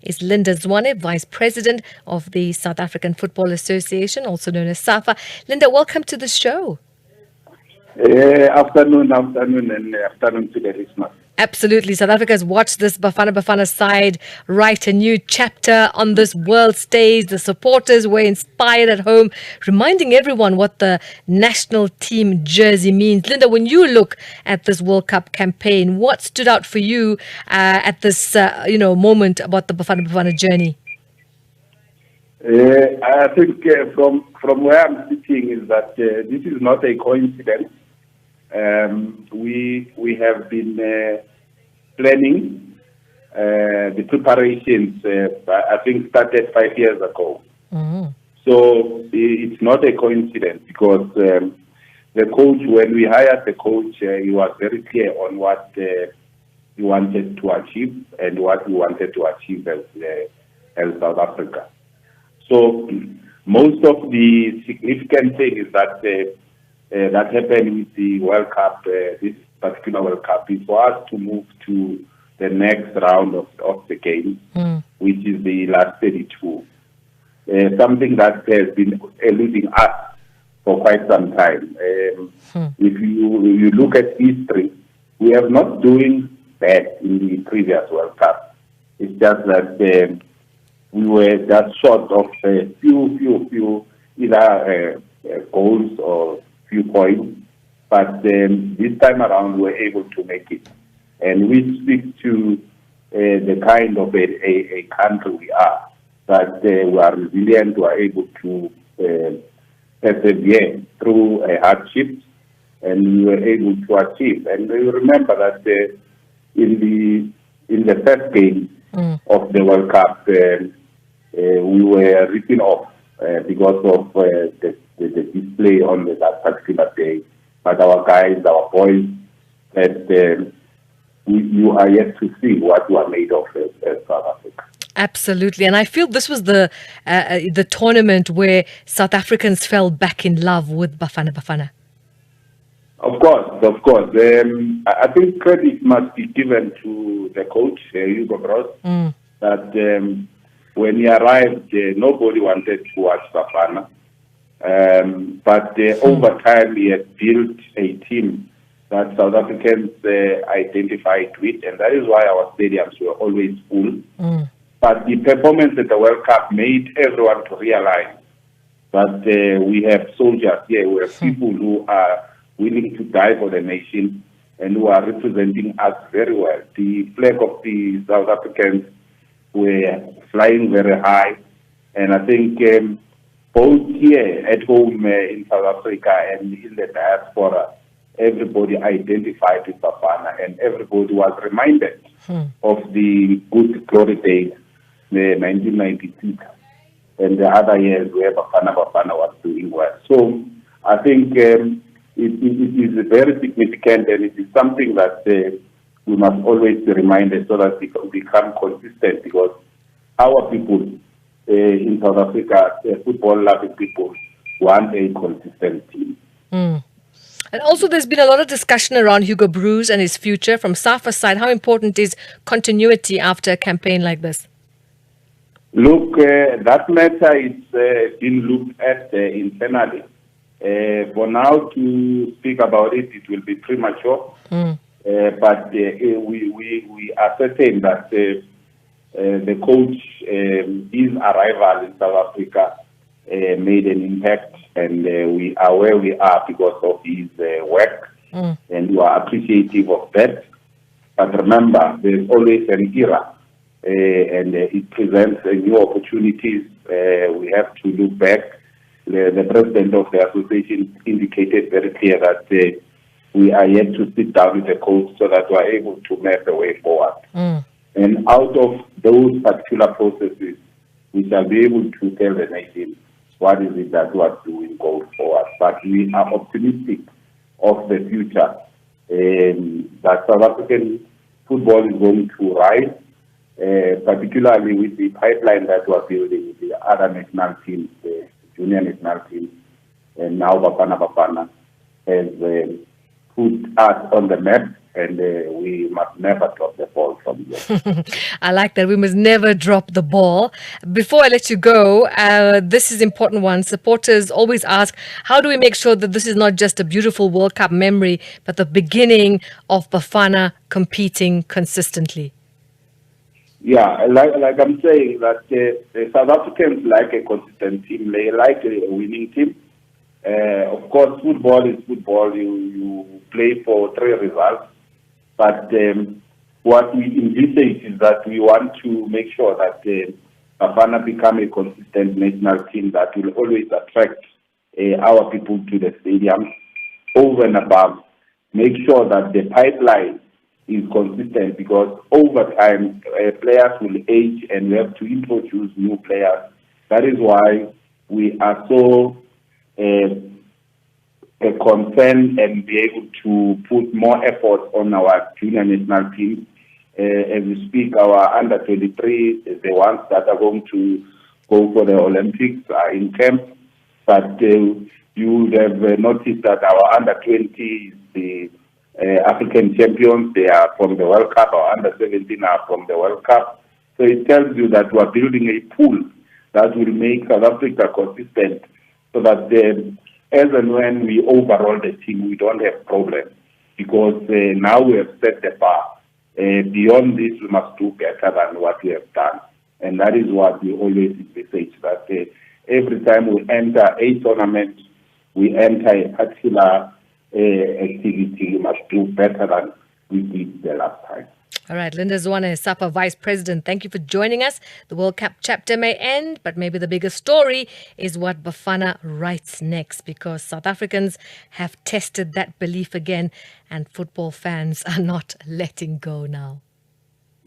is Linda Zwane, Vice President of the South African Football Association, also known as SAFA. Linda, welcome to the show. Afternoon, and afternoon to the listeners. Absolutely. South Africa has watched this Bafana Bafana side write a new chapter on this world stage. The supporters were inspired at home, reminding everyone what the national team jersey means. Linda, when you look at this World Cup campaign, what stood out for you at this moment about the Bafana Bafana journey? I think from where I'm sitting is that this is not a coincidence. We have been planning the preparations. I think started 5 years ago. Mm-hmm. So it's not a coincidence because the coach, when we hired the coach, he was very clear on what he wanted to achieve and what we wanted to achieve as South Africa. So most of the significant thing is that that happened with the World Cup, this particular World Cup, is for us to move to the next round of the game, which is the last 32. Something that has been eluding us for quite some time. If you look at history, we have not doing bad in the previous World Cup. It's just that we were just short of a few either goals or few points, but this time around we're able to make it. And we speak to the kind of a country we are, that we are resilient, we are able to persevere through hardships, and we were able to achieve. And you remember that in the first game of the World Cup, we were written off because of the display on that particular day. But our guys, our boys, that you are yet to see what you are made of as South Africa. Absolutely. And I feel this was the tournament where South Africans fell back in love with Bafana Bafana. Of course. I think credit must be given to the coach, Hugo Broos, that when he arrived, nobody wanted to watch Bafana. But over time, he has built a team that South Africans identified with, and that is why our stadiums were always full. But the performance at the World Cup made everyone to realize that we have soldiers here, we have people who are willing to die for the nation and who are representing us very well. The flag of the South Africans were flying very high, and I think both here at home in South Africa and in the diaspora, everybody identified with Bafana, and everybody was reminded of the good glory days, the 1996 and the other years where Bafana was doing well. So I think it is very significant, and it is something that we must always be reminded so that we can become consistent, because our people in South Africa, football-loving people, want a consistent team. And also there's been a lot of discussion around Hugo Broos and his future. From SAFA's side, how important is continuity after a campaign like this? Look, that matter is being looked at internally. For now, to speak about it, it will be premature. But we are certain that the coach, his arrival in South Africa made an impact, and we are where we are because of his work, and we are appreciative of that. But remember, there's always an era, and it presents new opportunities. We have to look back. The president of the association indicated very clear that we are yet to sit down with the coach so that we are able to map a way forward. And out of those particular processes, we shall be able to tell the nation what is it that we are doing going forward. But we are optimistic of the future, that South African football is going to rise, particularly with the pipeline that we are building with the other national teams, the junior national teams, and now Bafana has put us on the map and we must never drop the ball from there. I like that. We must never drop the ball. Before I let you go, this is important one. Supporters always ask, how do we make sure that this is not just a beautiful World Cup memory, but the beginning of Bafana competing consistently? Yeah, like I'm saying, that the South Africans like a consistent team. They like a winning team. Of course, football is football. You play for 3 results. But what we envisage is that we want to make sure that Bafana become a consistent national team that will always attract our people to the stadium over and above. Make sure that the pipeline is consistent, because over time players will age and we have to introduce new players. That is why we are so concerned and be able to put more effort on our junior national team. As we speak, our under 23, the ones that are going to go for the Olympics, are in camp. But you would have noticed that our under 20 is the African champions. They are from the World Cup. Our under 17 are from the World Cup. So it tells you that we are building a pool that will make South Africa consistent, so that as and when we overhaul the team, we don't have problems, because now we have set the bar. Beyond this, we must do better than what we have done. And that is what we always envisage, that every time we enter a tournament, we enter a particular activity, we must do better than we did the last time. All right, Linda Zwane, SAFA Vice President, thank you for joining us. The World Cup chapter may end, but maybe the bigger story is what Bafana writes next, because South Africans have tested that belief again, and football fans are not letting go now.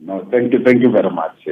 No, thank you very much.